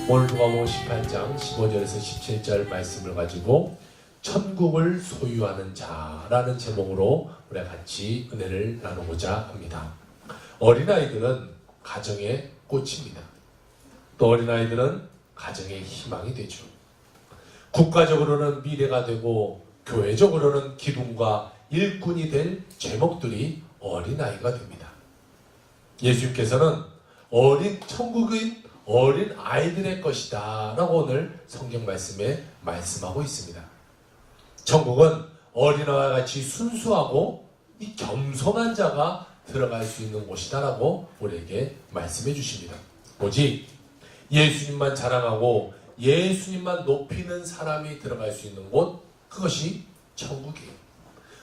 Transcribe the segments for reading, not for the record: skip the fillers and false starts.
오늘 누가복음 18장 15절에서 17절 말씀을 가지고 천국을 소유하는 자라는 제목으로 우리가 같이 은혜를 나누고자 합니다. 어린아이들은 가정의 꽃입니다. 또 어린아이들은 가정의 희망이 되죠. 국가적으로는 미래가 되고 교회적으로는 기둥과 일꾼이 될 제목들이 어린아이가 됩니다. 예수님께서는 천국인 어린 아이들의 것이다 라고 오늘 성경 말씀에 말씀하고 있습니다. 천국은 어린아이와 같이 순수하고 이 겸손한 자가 들어갈 수 있는 곳이다 라고 우리에게 말씀해 주십니다. 오직 예수님만 자랑하고 예수님만 높이는 사람이 들어갈 수 있는 곳, 그것이 천국이에요.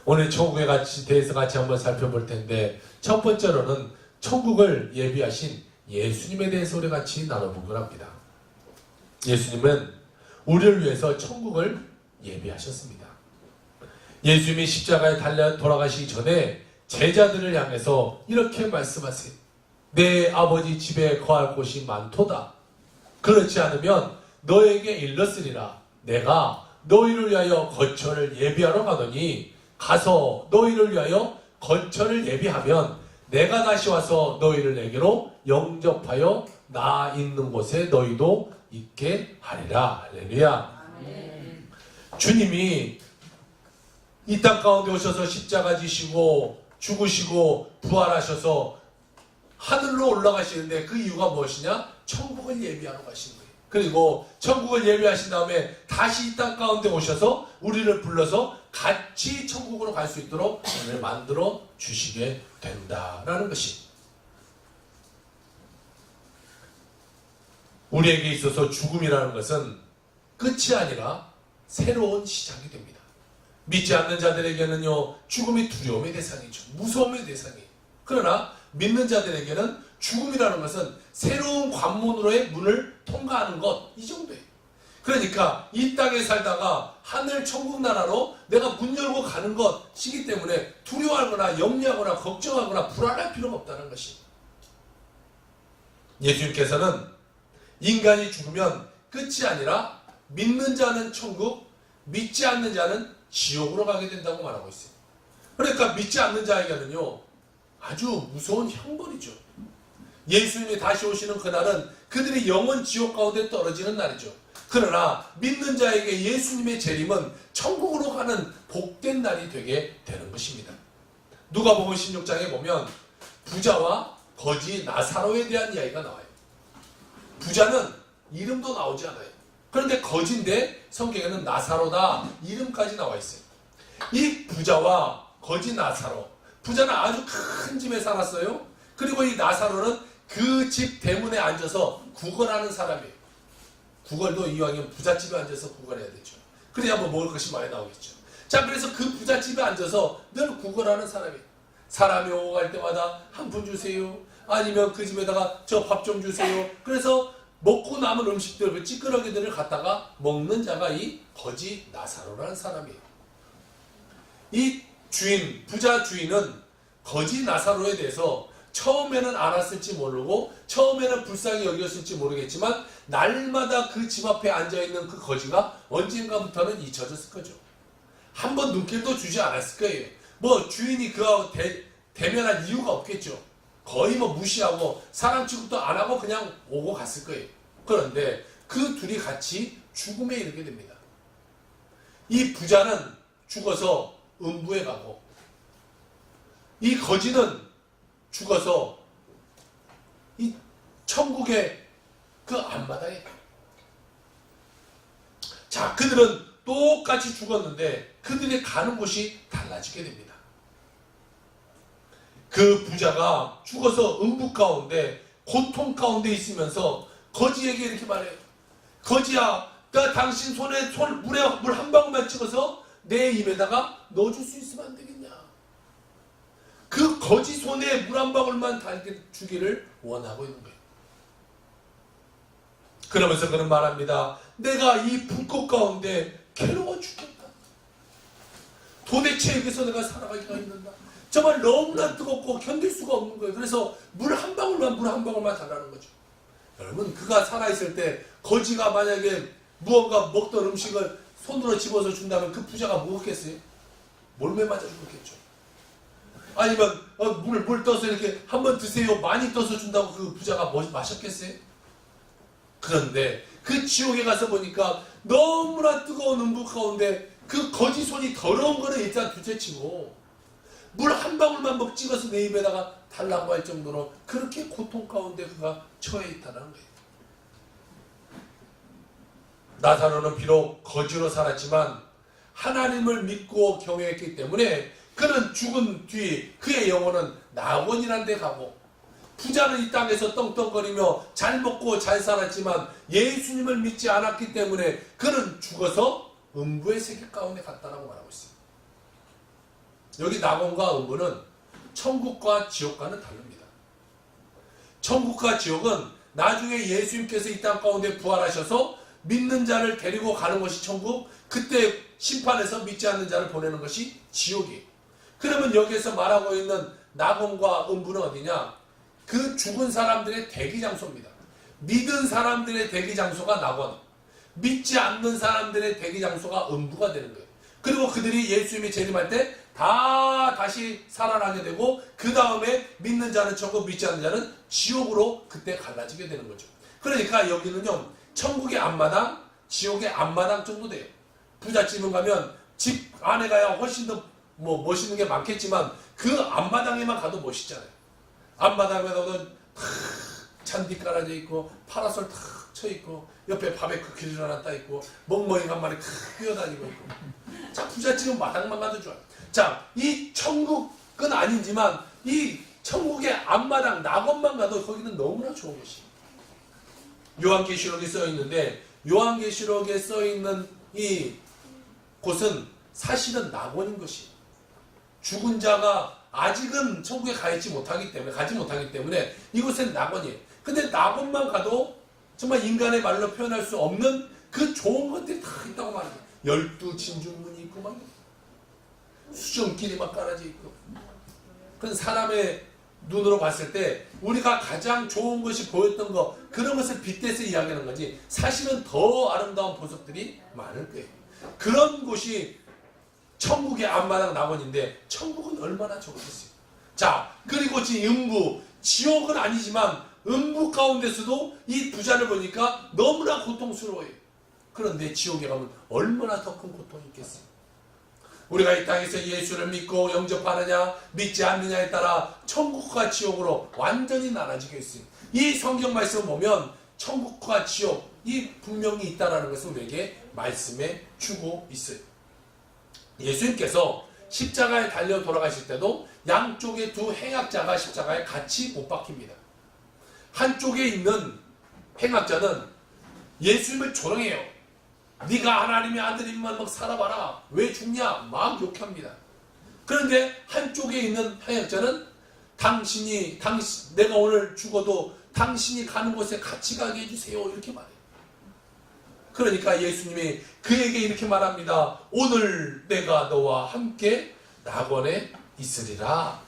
오늘 천국에 대해서 같이 한번 살펴볼 텐데, 첫 번째로는 천국을 예비하신 예수님에 대해서 우리 같이 나눠보기로 합니다. 예수님은 우리를 위해서 천국을 예비하셨습니다. 예수님이 십자가에 달려 돌아가시기 전에 제자들을 향해서 이렇게 말씀하세요. 내 아버지 집에 거할 곳이 많도다. 그렇지 않으면 너에게 일렀으리라. 내가 너희를 위하여 거처를 예비하러 가더니 가서 너희를 위하여 거처를 예비하면 내가 다시 와서 너희를 내게로 영접하여 나 있는 곳에 너희도 있게 하리라. 할렐루야. 아멘. 주님이 이 땅 가운데 오셔서 십자가 지시고 죽으시고 부활하셔서 하늘로 올라가시는데 그 이유가 무엇이냐? 천국을 예비하러 가신 거예요. 그리고 천국을 예비하신 다음에 다시 이 땅 가운데 오셔서 우리를 불러서 같이 천국으로 갈 수 있도록 우리를 만들어 주시게 된다라는 것이, 우리에게 있어서 죽음이라는 것은 끝이 아니라 새로운 시작이 됩니다. 믿지 않는 자들에게는요, 죽음이 두려움의 대상이죠. 무서움의 대상이에요. 그러나 믿는 자들에게는 죽음이라는 것은 새로운 관문으로의 문을 통과하는 것, 이 정도예요. 그러니까 이 땅에 살다가 하늘 천국 나라로 내가 문 열고 가는 것이기 때문에 두려워하거나 염려하거나 걱정하거나 불안할 필요가 없다는 것입니다. 예수님께서는 인간이 죽으면 끝이 아니라 믿는 자는 천국, 믿지 않는 자는 지옥으로 가게 된다고 말하고 있어요. 그러니까 믿지 않는 자에게는요, 아주 무서운 형벌이죠. 예수님이 다시 오시는 그날은 그들이 영원 지옥 가운데 떨어지는 날이죠. 그러나 믿는 자에게 예수님의 재림은 천국으로 가는 복된 날이 되게 되는 것입니다. 누가복음 16장에 보면 부자와 거지 나사로에 대한 이야기가 나와요. 부자는 이름도 나오지 않아요. 그런데 거지인데 성경에는 나사로다 이름까지 나와 있어요. 이 부자와 거지 나사로, 부자는 아주 큰 집에 살았어요. 그리고 이 나사로는 그 집 대문에 앉아서 구걸하는 사람이에요. 구걸도 이왕이면 부잣집에 앉아서 구걸해야 되죠. 그래야 뭐 먹을 것이 많이 나오겠죠. 자, 그래서 그 부잣집에 앉아서 늘 구걸하는 사람이에요. 사람이 오고 갈 때마다 한 푼 주세요. 아니면 그 집에다가 저 밥 좀 주세요. 그래서 먹고 남은 음식들, 그 찌끄러기들을 갖다가 먹는 자가 이 거지 나사로라는 사람이에요. 이 주인, 부자 주인은 거지 나사로에 대해서 처음에는 알았을지 모르고 처음에는 불쌍히 여겼을지 모르겠지만 날마다 그 집 앞에 앉아있는 그 거지가 언젠가부터는 잊혀졌을 거죠. 한번 눈길도 주지 않았을 거예요. 뭐 주인이 그하고 대면할 이유가 없겠죠. 거의 뭐 무시하고 사람 취급도 안 하고 그냥 오고 갔을 거예요. 그런데 그 둘이 같이 죽음에 이르게 됩니다. 이 부자는 죽어서 음부에 가고 이 거지는 죽어서 이 천국의 그 앞마당에 가요. 자, 그들은 똑같이 죽었는데 그들이 가는 곳이 달라지게 됩니다. 그 부자가 죽어서 음부 가운데 고통 가운데 있으면서 거지에게 이렇게 말해요. 거지야, 나 당신 손에 물에 물 한 방울만 찍어서 내 입에다가 넣어줄 수 있으면 안 되겠냐. 그 거지 손에 물 한 방울만 주기를 원하고 있는 거예요. 그러면서 그는 말합니다. 내가 이 불꽃 가운데 괴로워 죽겠다. 도대체 여기서 내가 살아가기가 있는가. 정말 너무나 뜨겁고 견딜 수가 없는 거예요. 그래서 물 한 방울만 달라는 거죠. 여러분, 그가 살아있을 때 거지가 만약에 무언가 먹던 음식을 손으로 집어서 준다면 그 부자가 먹었겠어요? 몰매 맞아 죽었겠죠. 아니면 물 떠서 이렇게 한번 드세요 많이 떠서 준다고 그 부자가 마셨겠어요? 그런데 그 지옥에 가서 보니까 너무나 뜨거운 음부 가운데 그 거지 손이 더러운 거는 일단 둘째치고 물 한 방울만 찍어서 내 입에다가 달라고 할 정도로 그렇게 고통 가운데 그가 처해 있다는 거예요. 나사로는 비록 거지로 살았지만 하나님을 믿고 경외했기 때문에 그는 죽은 뒤 그의 영혼은 낙원이라는 데 가고, 부자는 이 땅에서 떵떵거리며 잘 먹고 잘 살았지만 예수님을 믿지 않았기 때문에 그는 죽어서 음부의 세계 가운데 갔다라고 말하고 있습니다. 여기 낙원과 음부는 천국과 지옥과는 다릅니다. 천국과 지옥은 나중에 예수님께서 이 땅 가운데 부활하셔서 믿는 자를 데리고 가는 것이 천국, 그때 심판에서 믿지 않는 자를 보내는 것이 지옥이에요. 그러면 여기에서 말하고 있는 낙원과 음부는 어디냐? 그 죽은 사람들의 대기장소입니다. 믿은 사람들의 대기장소가 낙원, 믿지 않는 사람들의 대기장소가 음부가 되는 거예요. 그리고 그들이 예수님이 재림할 때 다 다시 살아나게 되고, 그 다음에 믿는 자는 천국, 믿지 않는 자는 지옥으로 그때 갈라지게 되는 거죠. 그러니까 여기는요, 천국의 앞마당, 지옥의 앞마당 정도 돼요. 부잣집은 가면 집 안에 가야 훨씬 더 멋있는 게 많겠지만 그 앞마당에만 가도 멋있잖아요. 앞마당에 가면 잔디 깔아져 있고 파라솔 탁 쳐 있고 옆에 바베큐 그릴 하나 따 있고 멍멍이가 한 마리 뛰어다니고 있고. 자, 부잣집은 마당만 가도 좋아요. 자, 이 천국은 아니지만 이 천국의 앞마당 낙원만 가도 거기는 너무나 좋은 것이에요. 요한계시록에 써 있는데, 요한계시록에 써 있는 이 곳은 사실은 낙원인 것이에요. 죽은 자가 아직은 천국에 가지 못하기 때문에 이곳은 낙원이에요. 근데 낙원만 가도 정말 인간의 말로 표현할 수 없는 그 좋은 것들이 다 있다고 말합니다. 12진주문이 있고 막 수정길이 막 깔아져 있고. 그건 사람의 눈으로 봤을 때 우리가 가장 좋은 것이 보였던 것, 그런 것을 빗대서 이야기하는 거지 사실은 더 아름다운 보석들이 많을 거예요. 그런 곳이 천국의 앞마당 낙원인데 천국은 얼마나 좋겠어요. 자, 그리고 음부, 지옥은 아니지만 음부 가운데서도 이 부자를 보니까 너무나 고통스러워요. 그런데 지옥에 가면 얼마나 더 큰 고통이 있겠어요. 우리가 이 땅에서 예수를 믿고 영접하느냐 믿지 않느냐에 따라 천국과 지옥으로 완전히 나눠지게 있어요. 이 성경 말씀을 보면 천국과 지옥, 이 분명히 있다는 것을 우리에게 말씀해 주고 있어요. 예수님께서 십자가에 달려 돌아가실 때도 양쪽에 두 행악자가 십자가에 같이 못 박힙니다. 한쪽에 있는 행악자는 예수님을 조롱해요. 네가 하나님의 아들이면 막 살아봐라. 왜 죽냐? 막 욕합니다. 그런데 한쪽에 있는 행악자는 내가 오늘 죽어도 당신이 가는 곳에 같이 가게 해주세요. 이렇게 말해요. 그러니까 예수님이 그에게 이렇게 말합니다. 오늘 내가 너와 함께 낙원에 있으리라.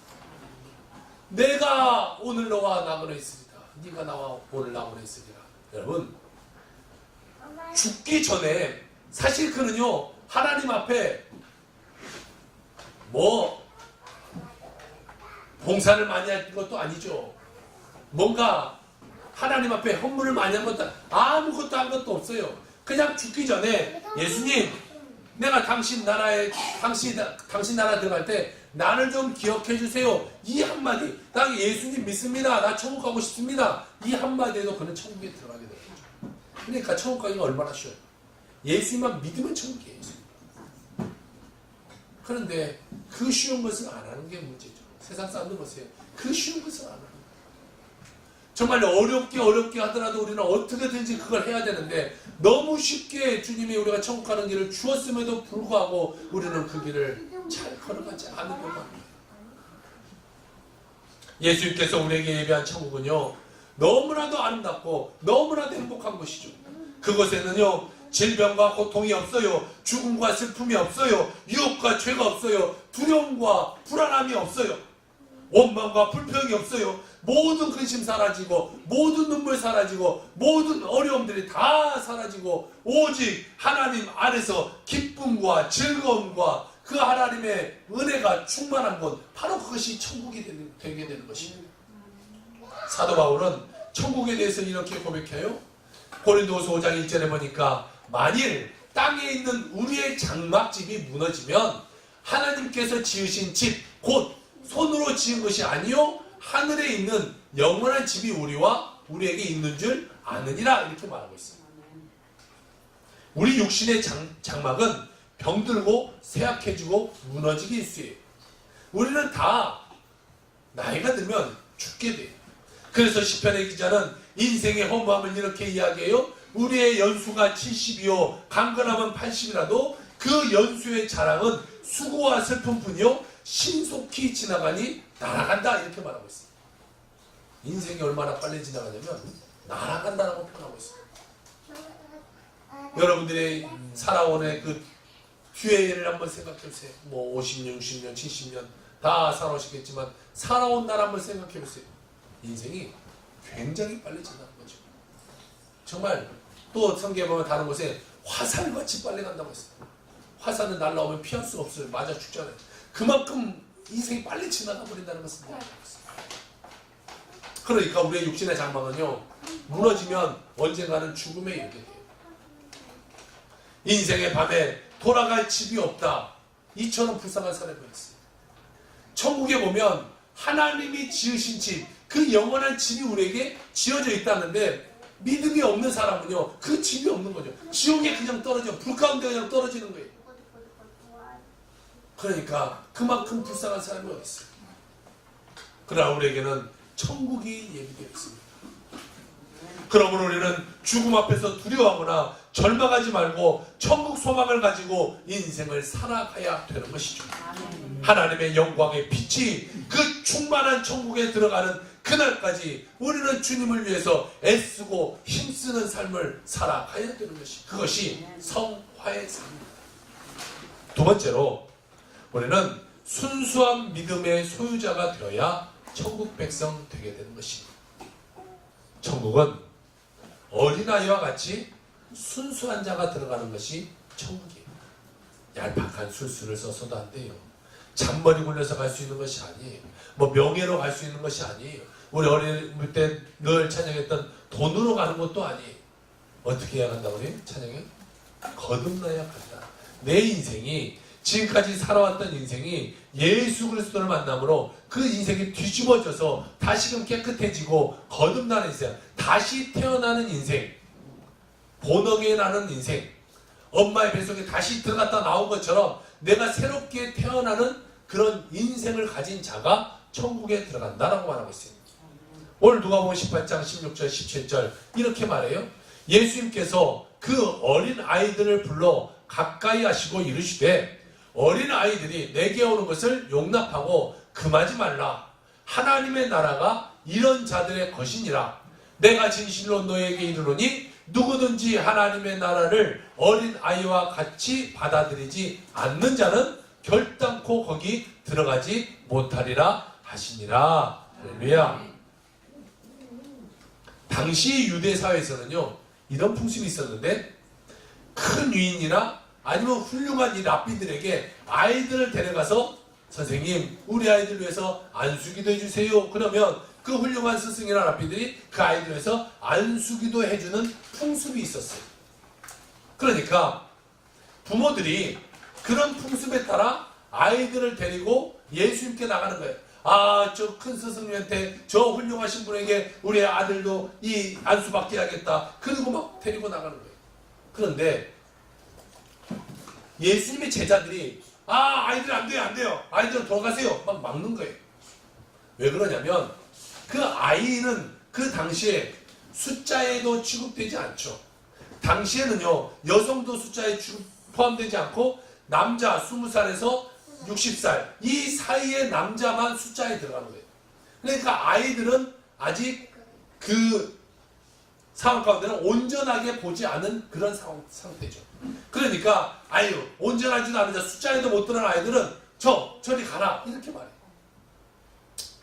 내가 오늘 너와 낙원에 있으리라. 네가 나와 오늘 낙원에 있으리라. 여러분, 죽기 전에 사실 그는요, 하나님 앞에 봉사를 많이 한 것도 아니죠. 뭔가 하나님 앞에 헌물을 많이 한 것도 아무것도 한 것도 없어요. 그냥 죽기 전에 예수님, 내가 당신 나라 들어갈 때 나를 좀 기억해 주세요. 이 한마디, 나 예수님 믿습니다. 나 천국 가고 싶습니다. 이 한마디에도 그는 천국에 들어가게 되는 거죠. 그러니까 천국 가기가 얼마나 쉬워요. 예수님만 믿으면 천국이에요. 그런데 그 쉬운 것을 안 하는 게 문제죠. 세상 사람들 보세요. 그 쉬운 것을 안 하는 거예요. 정말 어렵게 하더라도 우리는 어떻게든지 그걸 해야 되는데 너무 쉽게 주님이 우리가 천국 가는 길을 주었음에도 불구하고 우리는 그 길을 잘 걸어가지 않으려고 합니다. 예수님께서 우리에게 예비한 천국은요, 너무나도 아름답고 너무나도 행복한 곳이죠. 그곳에는요, 질병과 고통이 없어요. 죽음과 슬픔이 없어요. 유혹과 죄가 없어요. 두려움과 불안함이 없어요. 원망과 불평이 없어요. 모든 근심 사라지고 모든 눈물 사라지고 모든 어려움들이 다 사라지고 오직 하나님 안에서 기쁨과 즐거움과 그 하나님의 은혜가 충만한 곳, 바로 그것이 천국이 되게 되는 것입니다. 사도 바울은 천국에 대해서 이렇게 고백해요. 고린도후서 5장 1절에 보니까 만일 땅에 있는 우리의 장막집이 무너지면 하나님께서 지으신 집, 곧 손으로 지은 것이 아니요 하늘에 있는 영원한 집이 우리에게 있는 줄 아느니라, 이렇게 말하고 있습니다. 우리 육신의 장막은 병들고 쇠약해지고 무너지게 일수예요. 우리는 다 나이가 들면 죽게 돼요. 그래서 시편의 기자는 인생의 허무함을 이렇게 이야기해요. 우리의 연수가 70이요 강건하면 80이라도 그 연수의 자랑은 수고와 슬픔뿐이요 신속히 지나가니 날아간다, 이렇게 말하고 있어요. 인생이 얼마나 빨리 지나가냐면 날아간다라고 표현하고 있어요. 여러분들의 살아온의 그 뒤에를 한번 생각해 보세요. 뭐 50년, 60년, 70년 다 살아오시겠지만 살아온 날 한번 생각해 보세요. 인생이 굉장히 빨리 지나는 거죠. 정말 또 성경에 보면 다른 곳에 화살같이 빨리 간다고 했어요. 화살은 날라오면 피할 수가 없어요. 맞아 죽잖아요. 그만큼 인생이 빨리 지나가 버린다는 것을 이야기하고 있어요. 그러니까 우리의 육신의 장막은요 무너지면 언젠가는 죽음에 이르게 돼요. 인생의 밤에 돌아갈 집이 없다, 이처럼 불쌍한 사람이 있어요. 천국에 보면 하나님이 지으신 집, 그 영원한 집이 우리에게 지어져 있다는데 믿음이 없는 사람은요 그 집이 없는 거죠. 지옥에 그냥 떨어져, 불 가운데 그냥 떨어지는 거예요. 그러니까 그만큼 불쌍한 사람이 어디 있어요. 그러나 우리에게는 천국이 예비되어 있습니다. 그러므로 우리는 죽음 앞에서 두려워하거나 절망하지 말고 천국 소망을 가지고 인생을 살아가야 되는 것이죠. 하나님의 영광의 빛이 그 충만한 천국에 들어가는 그날까지 우리는 주님을 위해서 애쓰고 힘쓰는 삶을 살아가야 되는 것이, 그것이 성화의 삶입니다. 두 번째로 우리는 순수한 믿음의 소유자가 되어야 천국 백성 되게 되는 것입니다. 천국은 어린아이와 같이 순수한 자가 들어가는 것이 천국이에요. 얄팍한 술수를 써서도 안 돼요. 잔머리 굴려서 갈 수 있는 것이 아니에요. 뭐 명예로 갈 수 있는 것이 아니에요. 우리 어릴 때 늘 찬양했던 돈으로 가는 것도 아니에요. 어떻게 해야 한다고 그래요? 찬양에? 거듭나야 한다. 내 인생이, 지금까지 살아왔던 인생이 예수 그리스도를 만남으로 그 인생이 뒤집어져서 다시금 깨끗해지고 거듭나는 인생, 다시 태어나는 인생, 본어게 나는 인생, 엄마의 뱃속에 다시 들어갔다 나온 것처럼 내가 새롭게 태어나는 그런 인생을 가진 자가 천국에 들어간다라고 말하고 있습니다. 오늘 누가복음 18장 16절 17절 이렇게 말해요. 예수님께서 그 어린 아이들을 불러 가까이 하시고 이르시되 어린 아이들이 내게 오는 것을 용납하고 금하지 말라. 하나님의 나라가 이런 자들의 것이니라. 내가 진실로 너에게 이르노니 누구든지 하나님의 나라를 어린 아이와 같이 받아들이지 않는 자는 결단코 거기 들어가지 못하리라 하시니라. 할렐루야. 당시 유대 사회에서는요 이런 풍습이 있었는데, 큰 위인이나 아니면 훌륭한 이 랍비들에게 아이들을 데려가서 선생님 우리 아이들 위해서 안수기도 해주세요. 그러면 그 훌륭한 스승이나 랍비들이 그 아이들 위해서 안수기도 해주는 풍습이 있었어요. 그러니까 부모들이 그런 풍습에 따라 아이들을 데리고 예수님께 나가는 거예요. 아, 저 큰 스승님한테 저 훌륭하신 분에게 우리 아들도 이 안수 받게 하겠다. 그리고 막 데리고 나가는 거예요. 그런데 예수님의 제자들이 아이들 안 돼요, 안 돼요. 아이들은 돌아가세요. 막 막는 거예요. 왜 그러냐면 그 아이는 그 당시에 숫자에도 취급되지 않죠. 당시에는요 여성도 숫자에 포함되지 않고 남자 20살에서 60살 이 사이의 남자만 숫자에 들어가는 거예요. 그러니까 아이들은 아직 그 상황 가운데는 온전하게 보지 않은 그런 상태죠. 그러니까 온전하지도 않은 숫자에도 못 들어간 아이들은 저리 가라 이렇게 말해요.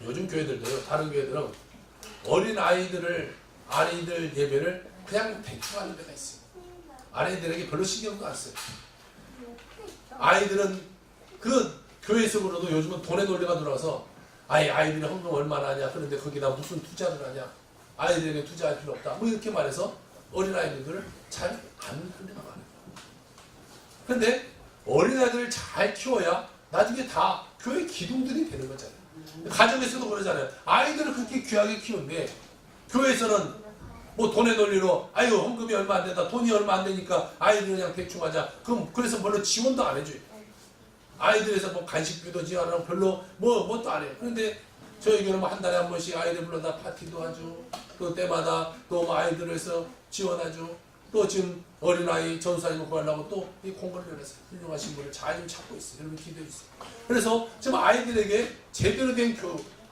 요즘 교회들도요, 다른 교회들은 어린 아이들 예배를 그냥 대충 하는 데가 있어요. 아이들에게 별로 신경도 안 써요. 아이들은 그 교회 속으로도 요즘은 돈의 논리가 들어와서 아이들이 헌금 얼마나 하냐, 그런데 거기다 무슨 투자를 하냐, 아이들에게 투자할 필요 없다, 뭐 이렇게 말해서 어린아이들을 잘 안 하는 데가 많아요. 그런데 어린아이들을 잘 키워야 나중에 다 교회 기둥들이 되는 거잖아요. 가정에서도 그러잖아요. 아이들을 그렇게 귀하게 키우는데 교회에서는 뭐 돈의 논리로 헌금이 얼마 안 된다, 돈이 얼마 안 되니까 아이들 그냥 대충 하자. 그래서 별로 지원도 안 해줘요. 아이들에서 뭐 간식비도 지원 안 하고 별로 뭣도 안 해요. 그런데 저희 교회는 한 달에 한 번씩 아이들 불러다 파티도 하죠. 또 때마다 또 뭐 아이들을 해서 지원하죠. 또 지금 어린아이 전수사님 구하려고 또 이 공부를 해서 훌륭하신 분을 잘 좀 찾고 있어요. 여러분 기도해 주세요. 그래서 지금 아이들에게 제대로 된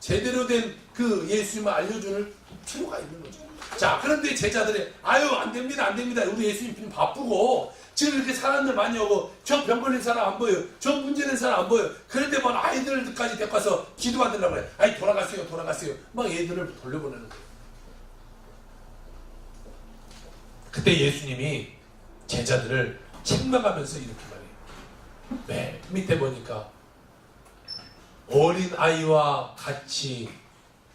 제대로 된 그 예수님을 알려주는 필요가 있는 거죠. 자, 그런데 제자들이 안 됩니다. 우리 예수님 바쁘고 지금 이렇게 사람들 많이 오고 저 병 걸린 사람 안 보여요. 저 문제된 사람 안 보여요. 그런데 막 아이들까지 데리고 와서 기도받으려고 그래. 돌아가세요. 막 애들을 돌려보내는 거예요. 그때 예수님이 제자들을 책망하면서 이렇게 말해요. 네, 밑에 보니까 어린 아이와 같이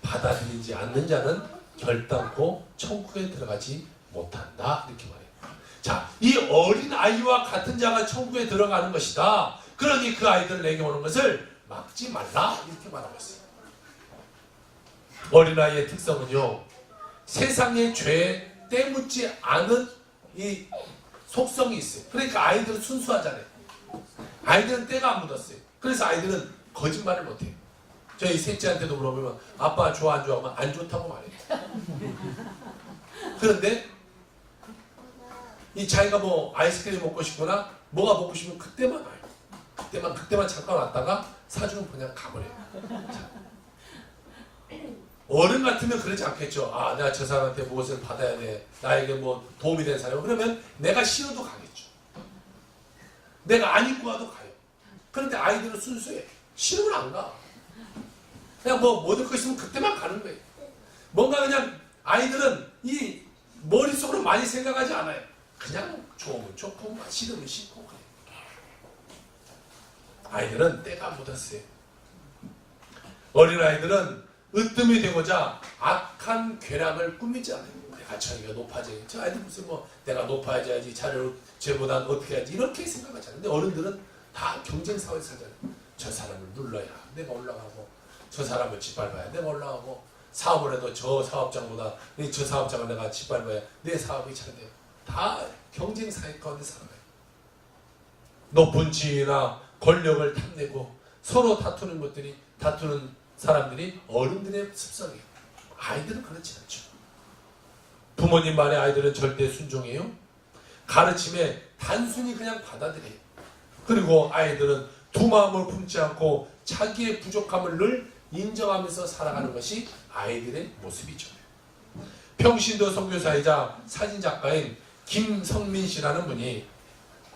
받아들이지 않는 자는 결단코 천국에 들어가지 못한다, 이렇게 말해요. 자, 이 어린 아이와 같은 자가 천국에 들어가는 것이다. 그러니 그 아이들 내게 오는 것을 막지 말라, 이렇게 말하고 있어요. 어린아이의 특성은요, 세상의 죄에 때묻지 않은 이 속성이 있어요. 그러니까 아이들은 순수하잖아요. 아이들은 때가 안 묻었어요. 그래서 아이들은 거짓말을 못해요. 저희 셋째한테도 물어보면 아빠 좋아 안 좋아 하면 안 좋다고 말해요. 그런데 이 자기가 뭐 아이스크림 먹고 싶거나 뭐가 먹고 싶으면 그때만 와요. 그때만 잠깐 왔다가 사주는 그냥 가버려요. 어른 같으면 그러지 않겠죠. 내가 저 사람한테 무엇을 받아야 돼, 나에게 뭐 도움이 되는 사람, 그러면 내가 싫어도 가겠죠. 내가 안 입고 와도 가요. 그런데 아이들은 순수해. 싫으면 안 가. 그냥 뭐 얻을 거 있으면 그때만 가는 거예요. 뭔가 그냥 아이들은 이 머릿속으로 많이 생각하지 않아요. 그냥 좋으면 좋고 싫으면 싫고 그래요. 아이들은 때가 묻었어요. 어린아이들은 으뜸이 되고자 악한 괴락을 꾸미지 않아요. 내가 저기가 높아져야지. 저 아이들 무슨 뭐 내가 높아져야지, 자를 쟤보다 어떻게 해야지, 이렇게 생각하잖아요. 근데 어른들은 다 경쟁 사회에서 살잖아요. 저 사람을 눌러야 내가 올라가고, 저 사람을 짓밟아야 내가 올라가고, 사업을 해도 저 사업장보다 저 사업장을 내가 짓밟아야 내 사업이 잘 돼요. 다 경쟁 사회 가운데 살아가요. 높은 지위나 권력을 탐내고 서로 다투는 사람들이 어른들의 습성이에요. 아이들은 그렇지 않죠. 부모님 말에 아이들은 절대 순종해요. 가르침에 단순히 그냥 받아들여요. 그리고 아이들은 두 마음을 품지 않고 자기의 부족함을 늘 인정하면서 살아가는 것이 아이들의 모습이죠. 평신도 선교사이자 사진작가인 김성민 씨라는 분이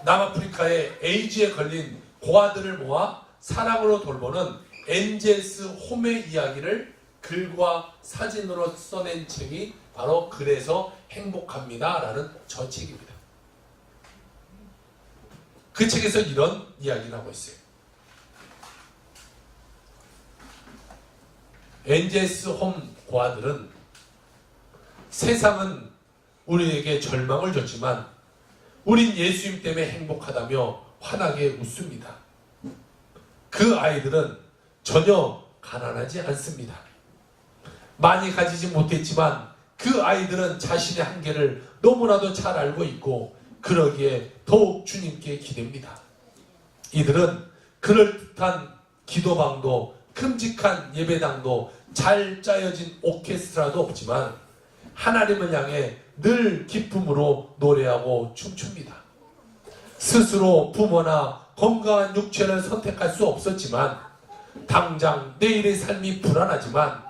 남아프리카의 에이즈에 걸린 고아들을 모아 사랑으로 돌보는 엔젤스 홈의 이야기를 글과 사진으로 써낸 책이 바로 그래서 행복합니다 라는 저 책입니다. 그 책에서 이런 이야기를 하고 있어요. 엔젤스 홈 고아들은 세상은 우리에게 절망을 줬지만 우린 예수님 때문에 행복하다며 환하게 웃습니다. 그 아이들은 전혀 가난하지 않습니다. 많이 가지지 못했지만 그 아이들은 자신의 한계를 너무나도 잘 알고 있고 그러기에 더욱 주님께 기댑니다. 이들은 그럴듯한 기도방도 큼직한 예배당도 잘 짜여진 오케스트라도 없지만 하나님을 향해 늘 기쁨으로 노래하고 춤춥니다. 스스로 부모나 건강한 육체를 선택할 수 없었지만 당장 내일의 삶이 불안하지만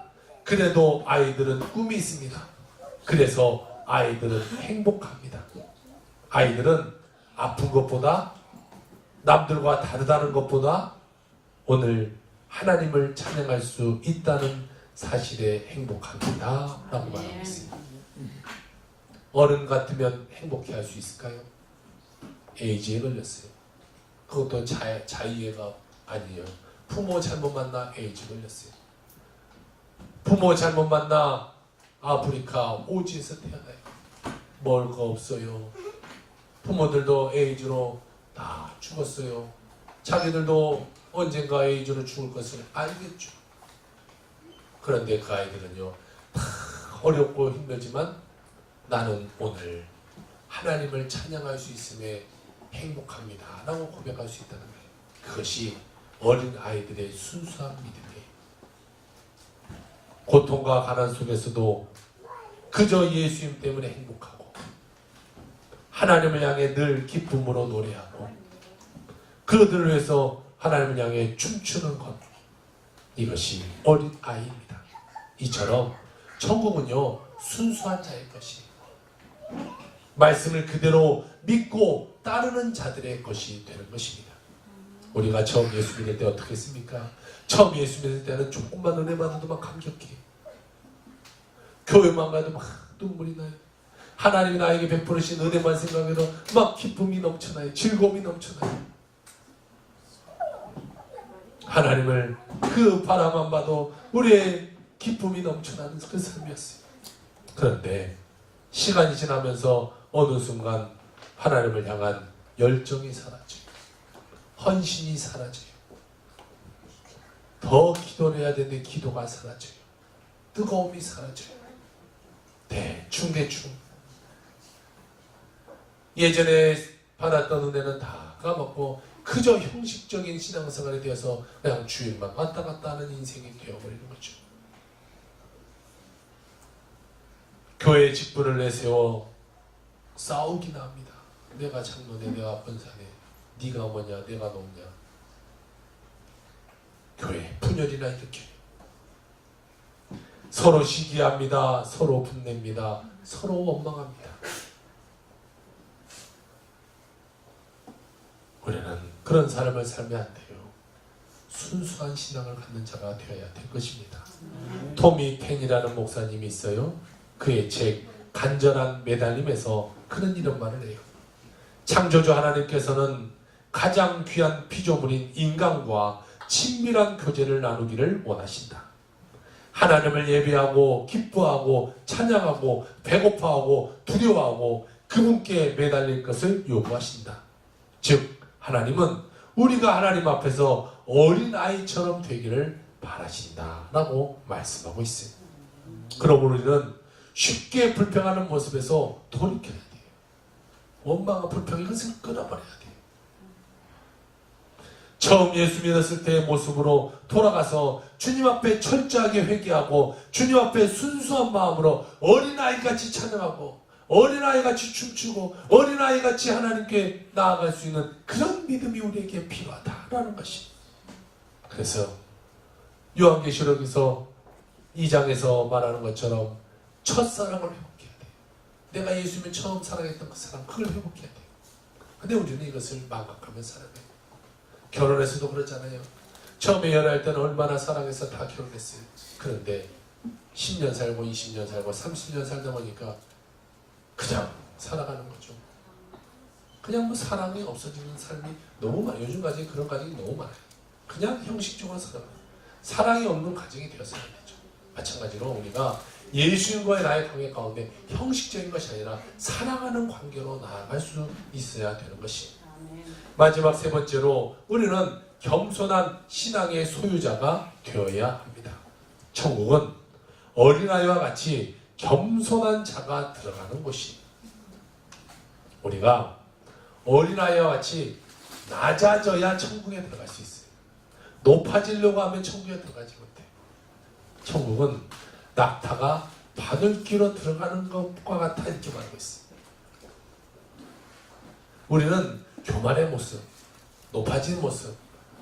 그래도 아이들은 꿈이 있습니다. 그래서 아이들은 행복합니다. 아이들은 아픈 것보다 남들과 다르다는 것보다 오늘 하나님을 찬양할 수 있다는 사실에 행복합니다 라고 말하고 있어요. 어른 같으면 행복해 할 수 있을까요? 에이즈에 걸렸어요. 그것도 자의가 아니에요. 부모 잘못 만나 에이즈 걸렸어요. 부모 잘못 만나 아프리카 오지에서 태어나요. 먹을 거 없어요. 부모들도 에이즈로 다 죽었어요. 자기들도 언젠가 에이즈로 죽을 것을 알겠죠. 그런데 그 아이들은요, 다 어렵고 힘들지만 나는 오늘 하나님을 찬양할 수 있음에 행복합니다 라고 고백할 수 있다는 거예요. 그것이 어린 아이들의 순수한 믿음이에요. 고통과 가난 속에서도 그저 예수님 때문에 행복하고 하나님을 향해 늘 기쁨으로 노래하고 그들을 위해서 하나님을 향해 춤추는 것, 이것이 어린 아이입니다. 이처럼 천국은요 순수한 자의 것이에요. 말씀을 그대로 믿고 따르는 자들의 것이 되는 것입니다. 우리가 처음 예수 믿을 때 어떻게 했습니까? 처음 예수 믿을 때는 조금만 은혜 받아도 막 감격해. 교회만 가도 막 눈물이 나요. 하나님이 나에게 베푸신 은혜만 생각해도 막 기쁨이 넘쳐나요. 즐거움이 넘쳐나요. 하나님을 그 바라만 봐도 우리의 기쁨이 넘쳐나는 그 삶이었어요. 그런데 시간이 지나면서 어느 순간 하나님을 향한 열정이 사라져요. 헌신이 사라져요. 더 기도를 해야 되는데 기도가 사라져요. 뜨거움이 사라져요. 대충 예전에 받았던 은혜는 다 까먹고 그저 형식적인 신앙생활이 되어서 그냥 주일만 왔다 갔다 하는 인생이 되어버리는 거죠. 교회 직분을 내세워 싸우기나 합니다. 내가 장로네, 내가 권사네, 네가 뭐냐, 내가 높냐. 교회 분열이나 일으켜요. 서로 시기합니다. 서로 분냅니다. 서로 원망합니다. 우리는 그런 삶을 살면 안 돼요. 순수한 신앙을 갖는 자가 되어야 될 것입니다. 토미 펜이라는 목사님이 있어요. 그의 책 간절한 매달림에서 그런 이런 말을 해요. 창조주 하나님께서는 가장 귀한 피조물인 인간과 친밀한 교제를 나누기를 원하신다. 하나님을 예배하고 기뻐하고 찬양하고 배고파하고 두려워하고 그분께 매달릴 것을 요구하신다. 즉 하나님은 우리가 하나님 앞에서 어린아이처럼 되기를 바라신다 라고 말씀하고 있어요. 그럼 우리는 쉽게 불평하는 모습에서 돌이켜야 돼요. 원망과 불평, 이것을 끊어버려야 돼요. 처음 예수 믿었을 때의 모습으로 돌아가서 주님 앞에 철저하게 회개하고 주님 앞에 순수한 마음으로 어린아이같이 찬양하고 어린아이같이 춤추고 어린아이같이 하나님께 나아갈 수 있는 그런 믿음이 우리에게 필요하다라는 것이. 그래서 요한계시록에서 2장에서 말하는 것처럼 첫사랑을 회복해야 돼요. 내가 예수님을 처음 사랑했던 그 사랑, 그걸 회복해야 돼요. 근데 우리는 이것을 망각하며 살아가요. 결혼해서도 그렇잖아요. 처음에 연애할 때는 얼마나 사랑해서 다 결혼했어요. 그런데 10년 살고 20년 살고 30년 살다 보니까 그냥 살아가는 거죠. 그냥 뭐 사랑이 없어지는 삶이 너무 많아요. 요즘까지 그런 가정이 너무 많아요. 그냥 형식적으로 살아가요. 사랑이 없는 가정이 되었어야 되죠. 마찬가지로 우리가 예수님과의 나의 관계 가운데 형식적인 것이 아니라 사랑하는 관계로 나아갈 수 있어야 되는 것이. 마지막 세 번째로 우리는 겸손한 신앙의 소유자가 되어야 합니다. 천국은 어린아이와 같이 겸손한 자가 들어가는 곳이. 우리가 어린아이와 같이 낮아져야 천국에 들어갈 수 있어요. 높아지려고 하면 천국에 들어가지 못해. 천국은 낙타가 바늘귀로 들어가는 것과 같아 이렇게 말하고 있어요. 우리는 교만의 모습, 높아진 모습,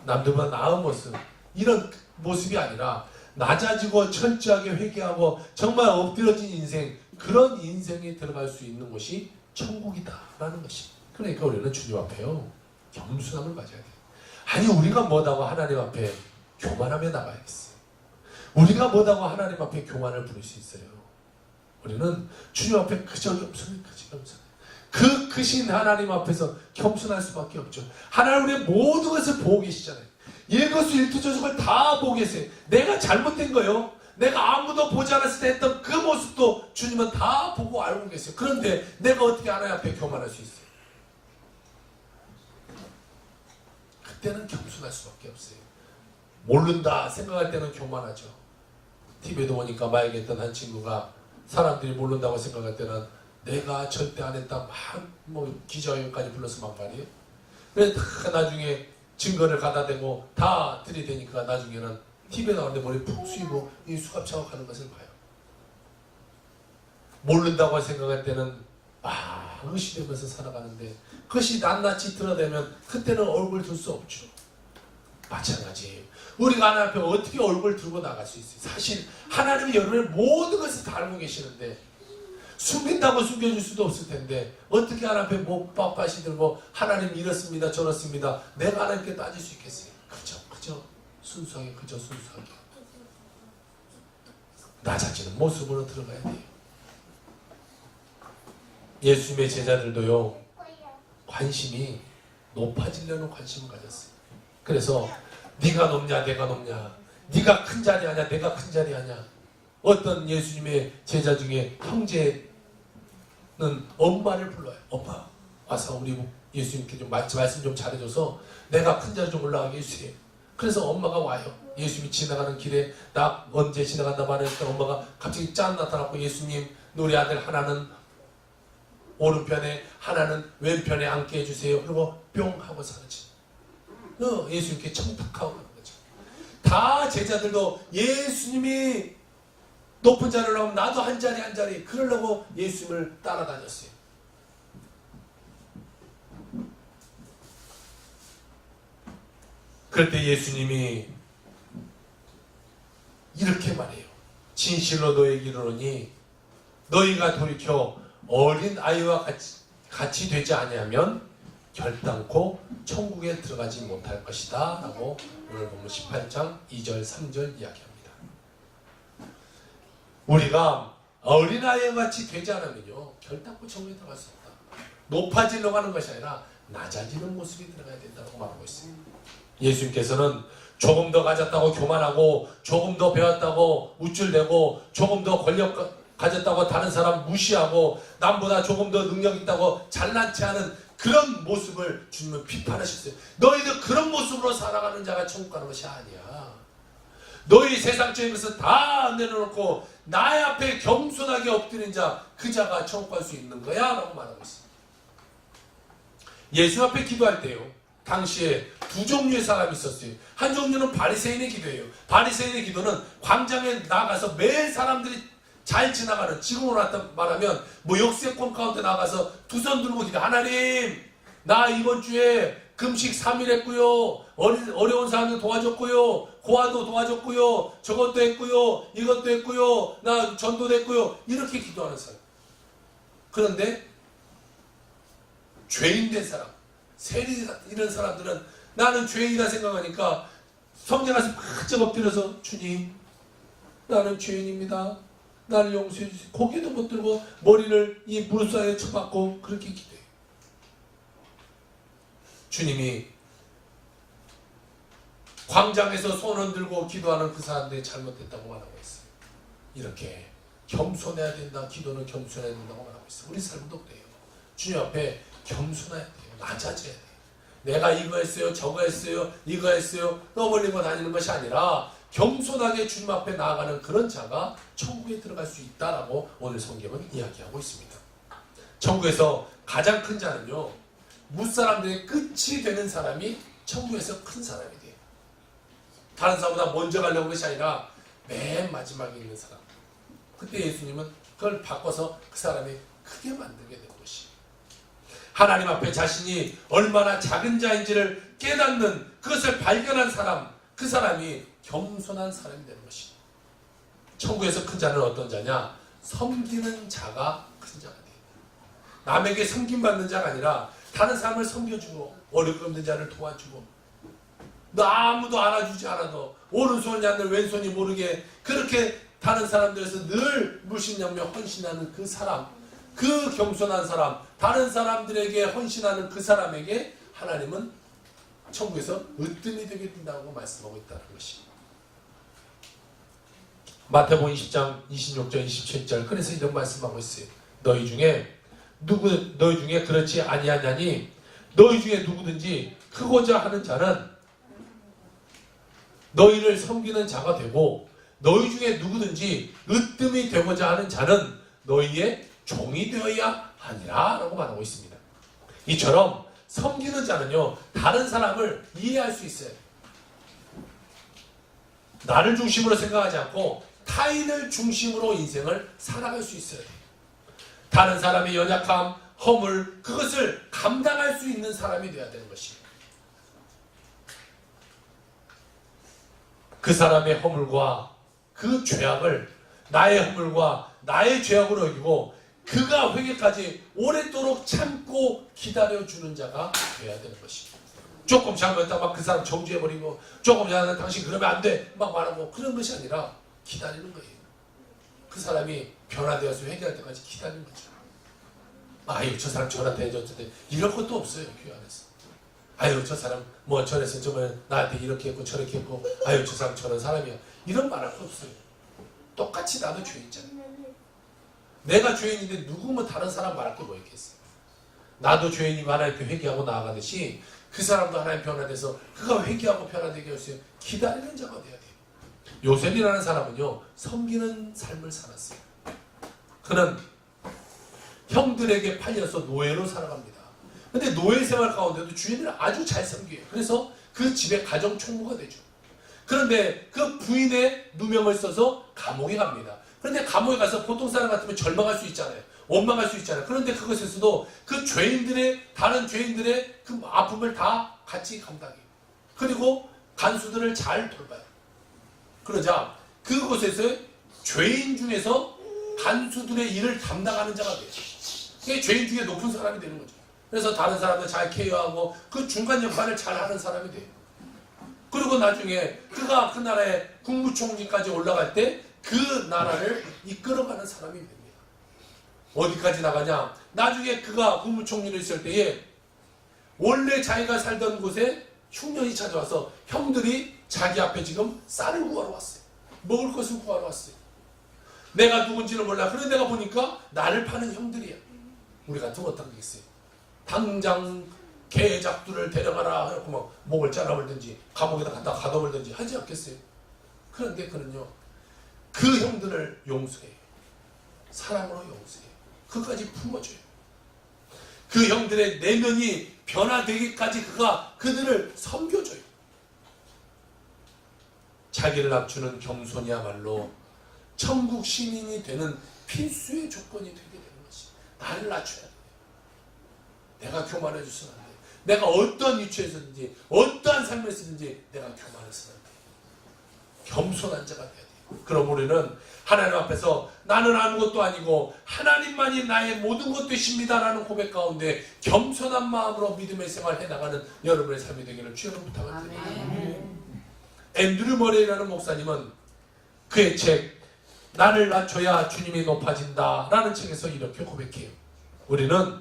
남들보다 나은 모습, 이런 모습이 아니라 낮아지고 철저하게 회개하고 정말 엎드려진 인생, 그런 인생에 들어갈 수 있는 곳이 천국이다라는 것이. 그러니까 우리는 주님 앞에요 겸손함을 가져야 돼요. 아니 우리가 뭐다고 하나님 앞에 교만하며 나가야겠어요. 우리가 뭐다고 하나님 앞에 교만을 부릴 수 있어요? 우리는 주님 앞에 그저 겸손해. 그 크신 하나님 앞에서 겸손할 수밖에 없죠. 하나님 우리의 모든 것을 보고 계시잖아요. 일거수 일투족을 다 보고 계세요. 내가 잘못된 거요. 내가 아무도 보지 않았을 때 했던 그 모습도 주님은 다 보고 알고 계세요. 그런데 내가 어떻게 하나님 앞에 교만할 수 있어요? 그때는 겸손할 수밖에 없어요. 모른다 생각할 때는 교만하죠. TV에도 보니까 말했던 한 친구가 사람들이 모른다고 생각할 때는 내가 절대 안 했다 막 기자회견까지 불러서 막 말이에요. 그래서 다 나중에 증거를 갖다 대고 다 들이대니까 나중에는 TV에 나오는데 머리 푹 숙이고 이 수갑차고 가는 것을 봐요. 모른다고 생각할 때는 막 의시되면서 살아가는데 그것이 낱낱이 드러내면 그때는 얼굴 들 수 없죠. 마찬가지예요. 우리가 하나님 앞에 어떻게 얼굴 들고 나갈 수 있어요? 사실 하나님이 여러분의 모든 것을 다 알고 계시는데 숨긴다고 숨겨줄 수도 없을 텐데 어떻게 하나님 앞에 빳빳이 들고 하나님 이렇습니다 저렇습니다 내가 하나님께 따질 수 있겠어요? 그저 순수하게 낮아지는 모습으로 들어가야 돼요. 예수님의 제자들도요 관심이 높아지려는 관심을 가졌어요. 그래서 네가 높냐 내가 높냐, 네가 큰 자리 하냐 내가 큰 자리 하냐. 어떤 예수님의 제자 중에 형제는 엄마를 불러요. 엄마 와서 우리 예수님께 좀 말씀 좀 잘해줘서 내가 큰 자리 좀 올라가게 해주세요. 그래서 엄마가 와요. 예수님이 지나가는 길에 나 언제 지나간다 말했던 엄마가 갑자기 짠 나타났고 예수님 우리 아들 하나는 오른편에 하나는 왼편에 앉게 해주세요. 그리고 뿅 하고 사라지. 예수님께 청탁하고 가는 거죠. 다 제자들도 예수님이 높은 자리를 올라오면 나도 한 자리 그러려고 예수님을 따라다녔어요. 그럴 때 예수님이 이렇게 말해요. 진실로 너에게 이르노니 너희가 돌이켜 어린 아이와 같이 되지 아니하면 결단코 천국에 들어가지 못할 것이다 라고 오늘 보면 18장 2절 3절 이야기합니다. 우리가 어린아이와 같이 되지 않으면요 결단코 천국에 들어갈 수 없다. 높아지려고 하는 것이 아니라 낮아지는 모습이 들어가야 된다고 말하고 있어요. 예수님께서는 조금 더 가졌다고 교만하고 조금 더 배웠다고 우쭐대고 조금 더 권력 가졌다고 다른 사람 무시하고 남보다 조금 더 능력 있다고 잘난 체하는 그런 모습을 주님은 비판하셨어요. 너희들 그런 모습으로 살아가는 자가 천국 가는 것이 아니야. 너희 세상적인 것을 다 내려놓고 나의 앞에 겸손하게 엎드린 자, 그 자가 천국 갈 수 있는 거야 라고 말하고 있어요. 예수 앞에 기도할 때요 당시에 두 종류의 사람이 있었어요. 한 종류는 바리새인의 기도예요. 바리새인의 기도는 광장에 나가서 매일 사람들이 잘 지나가는, 지금으로 말하면 역세권 가운데 나가서 두 손 들고 기도. 하나님 나 이번 주에 금식 3일 했고요. 어려운 사람들 도와줬고요. 고아도 도와줬고요. 저것도 했고요. 이것도 했고요. 나 전도됐고요. 이렇게 기도하는 사람. 그런데 죄인 된 사람, 세리 이런 사람들은 나는 죄인이다 생각하니까 성전 가서 바짝 엎드려서 주님 나는 죄인입니다. 나를 용서해 주세요. 고개도 못 들고 머리를 이 무릎 사이에 쳐박고 그렇게 기도해요. 주님이 광장에서 손 흔들고 기도하는 그 사람들이 잘못됐다고 말하고 있어요. 이렇게 겸손해야 된다. 기도는 겸손해야 된다고 말하고 있어요. 우리 삶도 그래요. 주님 앞에 겸손해야 돼요. 낮아져야 돼요. 내가 이거 했어요. 저거 했어요. 이거 했어요. 떠벌리고 다니는 것이 아니라 겸손하게 주님 앞에 나아가는 그런 자가 천국에 들어갈 수 있다라고 오늘 성경은 이야기하고 있습니다. 천국에서 가장 큰 자는요 무사람들의 끝이 되는 사람이 천국에서 큰 사람이 돼요. 다른 사람보다 먼저 가려고 하는 것이 아니라 맨 마지막에 있는 사람. 그때 예수님은 그걸 바꿔서 그 사람이 크게 만들게 된 것이 하나님 앞에 자신이 얼마나 작은 자인지를 깨닫는 그것을 발견한 사람, 그 사람이 겸손한 사람이 되는 것이다. 천국에서 큰 자는 어떤 자냐? 섬기는 자가 큰 자가 돼요. 남에게 섬김받는 자가 아니라 다른 사람을 섬겨주고 어렵게 없는 자를 도와주고 아무도 알아주지 않아도 오른손이 아닌 왼손이 모르게 그렇게 다른 사람들에서 늘 물심양면 헌신하는 그 사람, 그 겸손한 사람, 다른 사람들에게 헌신하는 그 사람에게 하나님은 천국에서 으뜸이 되게 된다고 말씀하고 있다는 것입니다. 마태복음 20장 26절 27절 그래서 이런 말씀하고 있어요. 너희 중에 그렇지 아니하냐니 너희 중에 누구든지 크고자 하는 자는 너희를 섬기는 자가 되고 너희 중에 누구든지 으뜸이 되고자 하는 자는 너희의 종이 되어야 하니라 라고 말하고 있습니다. 이처럼 섬기는 자는요 다른 사람을 이해할 수 있어요. 나를 중심으로 생각하지 않고 타인을 중심으로 인생을 살아갈 수 있어야 돼요. 다른 사람의 연약함, 허물 그것을 감당할 수 있는 사람이 되어야 되는 것이에요. 그 사람의 허물과 그 죄악을 나의 허물과 나의 죄악으로 여기고 그가 회개까지 오랫도록 참고 기다려주는 자가 되어야 되는 것입니다. 조금 잘못했다 막 그 사람 정죄해버리고 조금 잘못했다 당신 그러면 안 돼 막 말하고 그런 것이 아니라 기다리는 거예요. 그 사람이 변화되어서 회개할 때까지 기다리는 거죠. 아유 저 사람 저한테 해줬는데 이런 것도 없어요. 교회 안에서. 아유 저 사람 뭐 저래서 저번에 나한테 이렇게 했고 저렇게 했고 아유 저 사람 저런 사람이야. 이런 말 할 거 없어요. 똑같이 나도 죄인이잖아. 내가 죄인인데 누구면 다른 사람 말할 게 뭐 있겠어. 나도 죄인이고 하나님께 회개하고 나아가듯이 그 사람도 하나님 변화돼서 그가 회개하고 변화되게 할 수 있는 기다리는 자가 돼야 돼요. 요셉이라는 사람은요 섬기는 삶을 살았어요. 그는 형들에게 팔려서 노예로 살아갑니다. 근데 노예 생활 가운데도 주인을 아주 잘 섬겨요. 그래서 그 집의 가정 총무가 되죠. 그런데 그 부인의 누명을 써서 감옥에 갑니다. 그런데 감옥에 가서 보통 사람 같으면 절망할 수 있잖아요. 원망할 수 있잖아요. 그런데 그것에서도 그 다른 죄인들의 그 아픔을 다 같이 감당해요. 그리고 간수들을 잘 돌봐요. 그러자 그곳에서 죄인 중에서 간수들의 일을 담당하는 자가 돼요. 그게 죄인 중에 높은 사람이 되는 거죠. 그래서 다른 사람들 잘 케어하고 그 중간 역할을 잘 하는 사람이 돼요. 그리고 나중에 그가 그 나라의 국무총리까지 올라갈 때 그 나라를 이끌어가는 사람이 됩니다. 어디까지 나가냐? 나중에 그가 국무총리로 있을 때에 원래 자기가 살던 곳에 흉년이 찾아와서 형들이 자기 앞에 지금 쌀을 구하러 왔어요. 먹을 것을 구하러 왔어요. 내가 누군지는 몰라. 그런데 내가 보니까 나를 파는 형들이야. 우리 같으면 어떻게 하겠어요? 당장 개작두를 데려가라 하고 막 목을 잘라버리든지 감옥에다 갖다 가둬버리든지 하지 않겠어요? 그런데 그는요 그 형들을 용서해요. 사랑으로 용서해요. 그까지 품어줘요. 그 형들의 내면이 변화되기까지 그가 그들을 섬겨줘요. 자기를 낮추는 겸손이야말로 천국 시민이 되는 필수의 조건이 되게 되는 것이. 나를 낮춰야 돼요. 내가 교만해져서는 안 돼요. 내가 어떤 위치에서든지 어떠한 삶을 쓰든지 내가 교만해서는 안 돼요. 겸손한 자가 돼야 돼요. 그럼 우리는 하나님 앞에서 나는 아무것도 아니고 하나님만이 나의 모든 것 되십니다라는 고백 가운데 겸손한 마음으로 믿음의 생활을 해나가는 여러분의 삶이 되기를 주여 부탁을 드립니다. 앤드류 머레이라는 목사님은 그의 책 나를 낮춰야 주님이 높아진다 라는 책에서 이렇게 고백해요. 우리는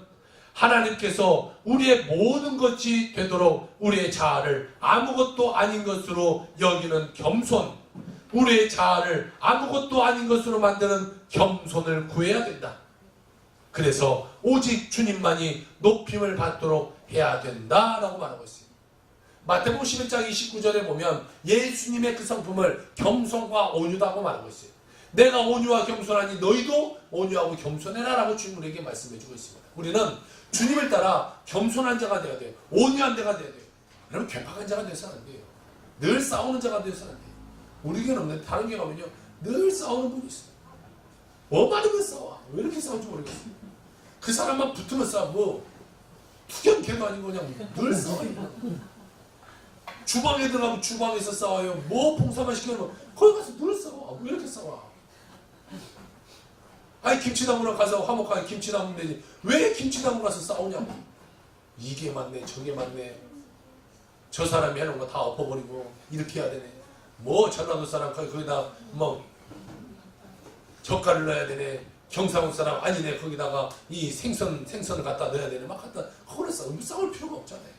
하나님께서 우리의 모든 것이 되도록 우리의 자아를 아무것도 아닌 것으로 여기는 겸손, 우리의 자아를 아무것도 아닌 것으로 만드는 겸손을 구해야 된다. 그래서 오직 주님만이 높임을 받도록 해야 된다라고 말하고 있습니다. 마태복음 11장 29절에 보면 예수님의 그 성품을 겸손과 온유다고 말하고 있어요. 내가 온유와 겸손하니 너희도 온유하고 겸손해라 라고 주님에게 말씀해주고 있습니다. 우리는 주님을 따라 겸손한 자가 되어야 돼요. 온유한 자가 되어야 돼요. 여러분 괴팍한 자가 되어서는 안 돼요. 늘 싸우는 자가 되어서는 안 돼요. 우리 교회는 없는데 다른 교회 가면요 늘 싸우는 분이 있어요. 뭐 많으면 싸워. 왜 이렇게 싸우는지 모르겠어요. 그 사람만 붙으면 싸우고 투견캐도 아니고 그냥 늘 싸워요. 주방에 들어가면 주방에서 싸워요. 뭐 봉사만 시켜놓으면 거기 가서 늘 싸워. 왜 이렇게 싸워? 아니 김치나무로 가서 화목하게 김치나무 내지 왜 김치나무 가서 싸우냐고. 이게 맞네 저게 맞네. 저 사람이 해놓은 거 다 엎어버리고 이렇게 해야 되네. 뭐 전라도 사람 거기다 뭐 젓갈을 넣어야 되네. 경상도 사람 아니네. 거기다가 이 생선을 갖다 넣어야 되네. 막 갖다 그걸 싸울 필요가 없잖아요.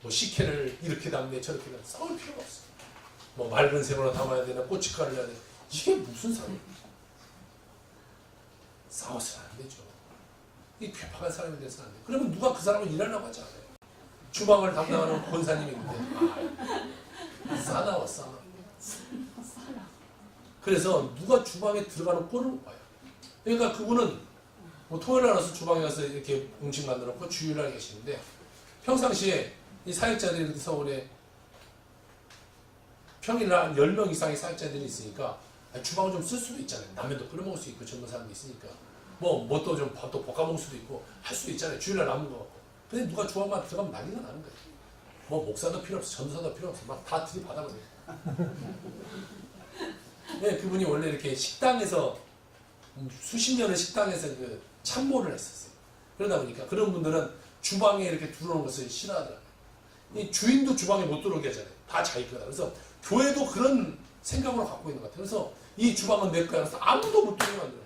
뭐 식혜를 이렇게 담네 저렇게 담네 싸울 필요가 없어. 뭐 맑은 생으로 담아야 되나 고춧가루 해야 되나 이게 무슨 상관이야. 싸워서는 안 되죠. 이 괴팍한 사람이 돼서는 안 돼. 그러면 누가 그 사람을 일하려고 하지 않아요. 주방을 담당하는 권사님이 있는데 싸나워. 그래서 누가 주방에 들어가는 꼴을 못 봐요. 그러니까 그분은 뭐 토요일 날 와서 주방에 가서 이렇게 음식 만들어 놓고 주일날 계시는데 평상시에 이 사역자들이 서울에 평일날 한 10명 이상의 사역자들이 있으니까 주방을 좀 쓸 수도 있잖아요. 라면도 끓여 먹을 수 있고 젊은 사람도 있으니까 뭣도 좀 밥도 볶아 먹을 수도 있고 할 수도 있잖아요. 주일날 남은 거 갖고. 근데 누가 주방만 들어가면 난리가 나는 거예요. 뭐 목사도 필요 없어, 전도사도 필요 없어, 막 다 들이받아버려요. 네, 그분이 원래 이렇게 식당에서 수십 년을 식당에서 그 참모를 했었어요. 그러다 보니까 그런 분들은 주방에 이렇게 들어오는 것을 싫어하더라고요. 이 주인도 주방에 못 들어오게 하잖아요. 다 자기 거다. 그래서 교회도 그런 생각으로 갖고 있는 것 같아요. 그래서 이 주방은 내 거야. 그래서 아무도 못 들어오게 만들어요.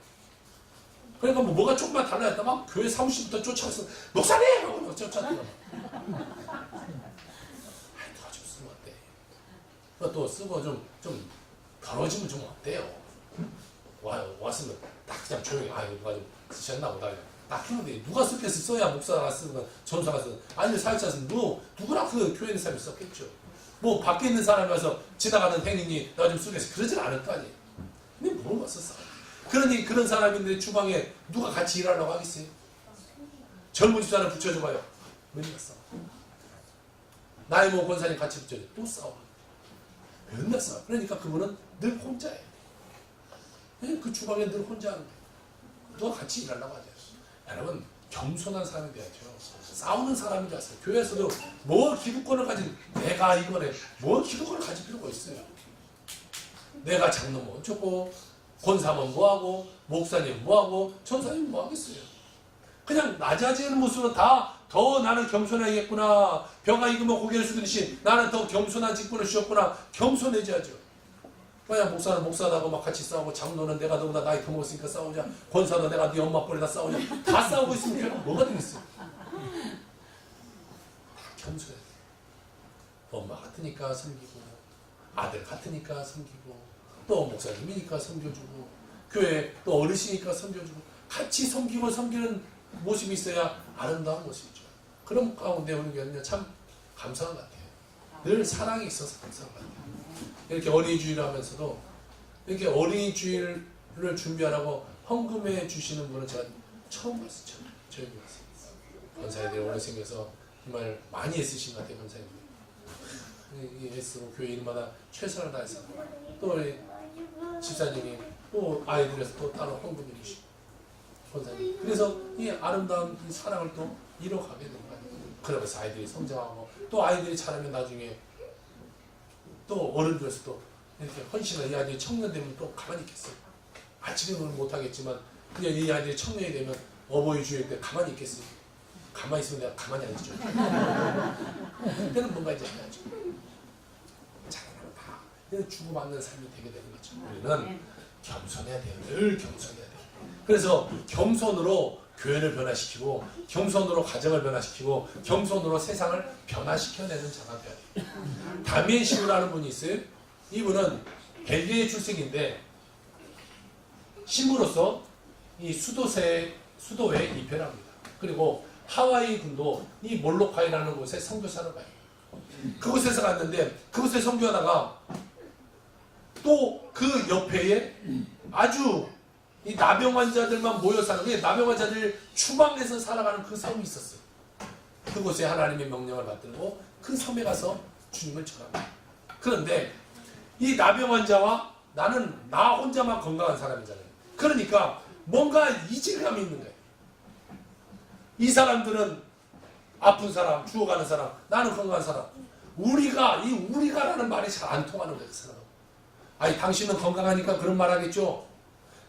그러니까 뭐가 조금만 달라졌다 막 교회 사무실부터 쫓아가서 목사님! 하고 막 쫓아들어. 더 좀 쓰면 어때? 또 쓰고 좀 더러워지면 좀 어때요? 왔으면 딱 그냥 조용히 누가 좀 쓰셨나 보다. 딱 했는데 누가 썼겠어? 써야 목사가 쓰는 건 전사가 쓰는 아니면 사역자가 쓰는 누구나 그 교회 있는 사람이 썼겠죠. 뭐 밖에 있는 사람이 와서 지나가는 행인이 나 좀 쓰겠어. 그러진 않을 거 아니에요. 근데 뭐가 썼어? 그러니 그런 사람인데 주방에 누가 같이 일하려고 하겠어요? 젊은 집사람 붙여줘봐요. 맨날 싸워. 나이 먹은 권사님 같이 붙여줘. 또 싸워. 맨날 싸워. 그러니까 그분은 늘 혼자예요. 그 주방에 늘 혼자 하는 거예요. 누가 같이 일하려고 하죠. 여러분 겸손한 사람이 돼야죠. 싸우는 사람이 되었어요. 교회에서도 뭐 기득권을 가진 내가 이거네. 뭐 기득권을 가질 필요가 있어요. 내가 장로면 어쩌고 권사면 뭐하고 목사님 뭐하고 전사님 뭐하겠어요. 그냥 낮아지는 모습은 다 더 나는 겸손해야겠구나. 병아 익으면 고개를 숙이듯이 나는 더 겸손한 직분을 주셨구나. 겸손해져야죠. 그냥 목사는 목사하고 막 같이 싸우고 장로는 내가 너보다 나이 더 먹었으니까 싸우자. 권사도 내가 네 엄마 꼴에다 싸우자. 다 싸우고 있으면 결국 뭐가 되겠어요. 다 겸손해야 돼. 엄마 같으니까 섬기고 아들 같으니까 섬기고 또 목사님이니까 섬겨주고 교회 또 어르신이니까 섬겨주고 같이 섬기고 섬기는 모습이 있어야 아름다운 모습이죠. 그런 가운데 오는 게 참 감사한 것 같아요. 늘 사랑이 있어서 감사한 것 같아요. 이렇게 어린이 주일을 하면서도 이렇게 어린이 주일을 준비하라고 헌금해 주시는 분은 제가 처음 봤어요. 처음 봤어요. 권사님들이 오래 생겨서 정말 많이 애쓰신 것 같아요. 권사님들이 애쓰고 교회 일마다 최선을 다해서 또 우리 집사님이 또 아이들에서 또 따로 헌금해 주시고 권사님. 그래서 이 아름다운 이 사랑을 또 이뤄가게 된 거예요. 그러면서 아이들이 성장하고 또 아이들이 자라면 나중에 또 어른들에서 또 이렇게 헌신을 이 아이들이 청년 되면 또 가만히 있겠어요. 지금은 못하겠지만 그냥 이 아이들이 청년이 되면 어버이 주일 때 가만히 있겠어요. 가만히 있으면 내가 가만히 안 있죠. 그때는 뭔가 이제 해야죠. 자라면 다 주고받는 삶이 되게 되는 거죠. 우리는 겸손해야 돼요. 늘 겸손해야 돼요. 그래서 겸손으로 교회를 변화시키고 겸손으로 가정을 변화시키고 겸손으로 세상을 변화시켜내는 자가 돼야 돼요. 다미엘 신부라는 분이 있어요. 이분은 벨기에 출생인데 신부로서 이 수도에 입회를 합니다. 그리고 하와이 군도 이 몰로카이라는 곳에 선교사를 가요. 그곳에서 갔는데 그곳에 선교하다가 또 그 옆에 아주 이 나병 환자들만 모여 사는 게 나병 환자들 추방해서 살아가는 그 섬이 있었어요. 그곳에 하나님의 명령을 받들고 그 섬에 가서 주님을 전합니다. 그런데 이 나병 환자와 나는 나 혼자만 건강한 사람이잖아요. 그러니까 뭔가 이질감이 있는 거예요. 이 사람들은 아픈 사람, 죽어가는 사람, 나는 건강한 사람. 우리가라는 말이 잘 안 통하는 거예요. 그 사람. 아니 당신은 건강하니까 그런 말 하겠죠.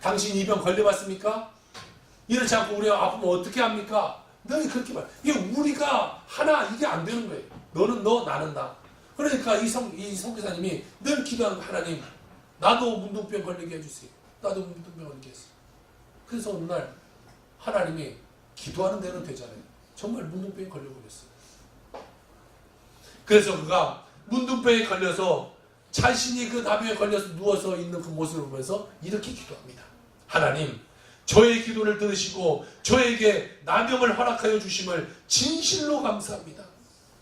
당신 이 병 걸려봤습니까? 이렇지 않고 우리가 아프면 어떻게 합니까? 늘 그렇게 말. 이게 우리가 하나 이게 안 되는 거예요. 너는 너, 나는 나. 그러니까 이 선교사님이 늘 기도하는 하나님, 나도 문둥병 걸리게 해주세요. 나도 문둥병 걸리게 했어요. 그래서 어느 날 하나님이 기도하는 대로 되잖아요. 정말 문둥병에 걸려버렸어요. 그래서 그가 문둥병에 걸려서 자신이 그 나병에 걸려서 누워서 있는 그 모습을 보면서 이렇게 기도합니다. 하나님, 저의 기도를 들으시고 저에게 나병을 허락하여 주심을 진실로 감사합니다.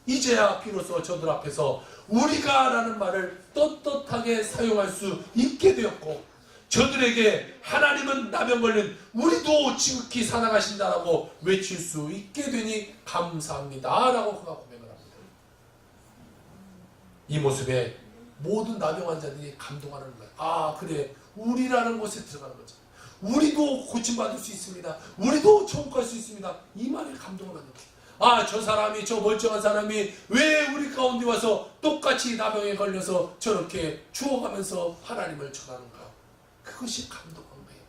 이제야 비로소 저들 앞에서 우리가 라는 말을 떳떳하게 사용할 수 있게 되었고, 저들에게 하나님은 나병 걸린 우리도 지극히 사랑하신다라고 외칠 수 있게 되니 감사합니다 라고 그가 고백을 합니다. 이 모습에 모든 나병 환자들이 감동하는 거예요. 아, 그래, 우리라는 곳에 들어가는 거죠. 우리도 고침받을 수 있습니다. 우리도 천국 갈 수 있습니다. 이 말에 감동을 받는 거예요. 아, 저 사람이, 저 멀쩡한 사람이 왜 우리 가운데 와서 똑같이 나병에 걸려서 저렇게 죽어가면서 하나님을 전하는가. 그것이 감동한 거예요.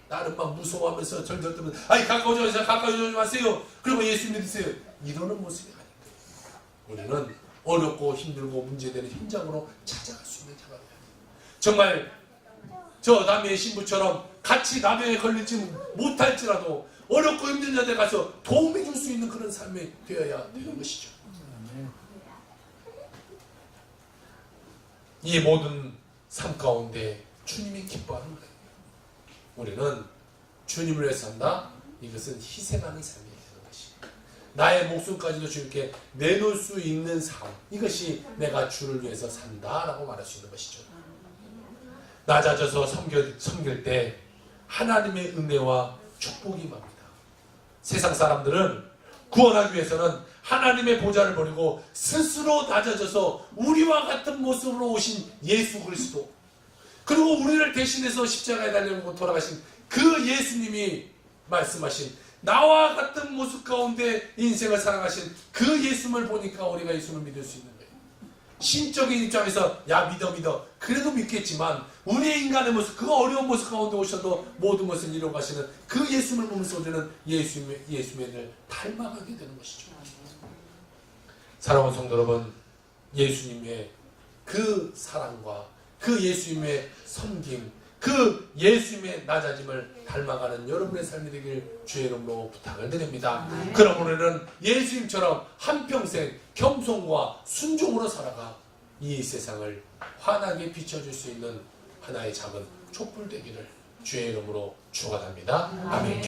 나는 막 무서워하면서 절절 떨면서 아이, 가까워지 마세요, 가까워지 마세요, 그리고 예수 믿으세요, 이러는 모습이 아닌 거예요. 우리는 어렵고 힘들고 문제되는 현장으로 찾아갈 수 있는 자가 돼야 돼요. 정말 저 남의 신부처럼 같이 나병에 걸리지 못할지라도 어렵고 힘든 자들에 가서 도움이 줄 수 있는 그런 삶이 되어야 되는 것이죠. 이 모든 삶 가운데 주님이 기뻐하는 거예요. 우리는 주님을 위해서 산다. 이것은 희생하는 삶이 되는 것이, 나의 목숨까지도 주님께 내놓을 수 있는 삶, 이것이 내가 주를 위해서 산다라고 말할 수 있는 것이죠. 낮아져서 섬길 때 하나님의 은혜와 축복이 임합니다. 세상 사람들은 구원하기 위해서는 하나님의 보좌를 버리고 스스로 낮아져서 우리와 같은 모습으로 오신 예수 그리스도, 그리고 우리를 대신해서 십자가에 달려 돌아가신 그 예수님이 말씀하신 나와 같은 모습 가운데 인생을 살아가신 그 예수님을 보니까 우리가 예수님을 믿을 수 있는 거예요. 신적인 입장에서 야, 믿어 그래도 믿겠지만 우리의 인간의 모습, 그 어려운 모습 가운데 오셔도 모든 것을 이루어 가시는 그 예수님을 보면서 우리는 예수님을 닮아가게 되는 것이죠. 사랑하는 성도 여러분, 예수님의 그 사랑과 그 예수님의 섬김, 그 예수님의 낮아짐을 닮아가는 여러분의 삶이 되길 주의 이름으로 부탁을 드립니다. 그럼 우리는 예수님처럼 한평생 겸손과 순종으로 살아가 이 세상을 환하게 비춰줄 수 있는 하나의 작은 촛불 되기를 주의 이름으로 축원합니다. 아멘.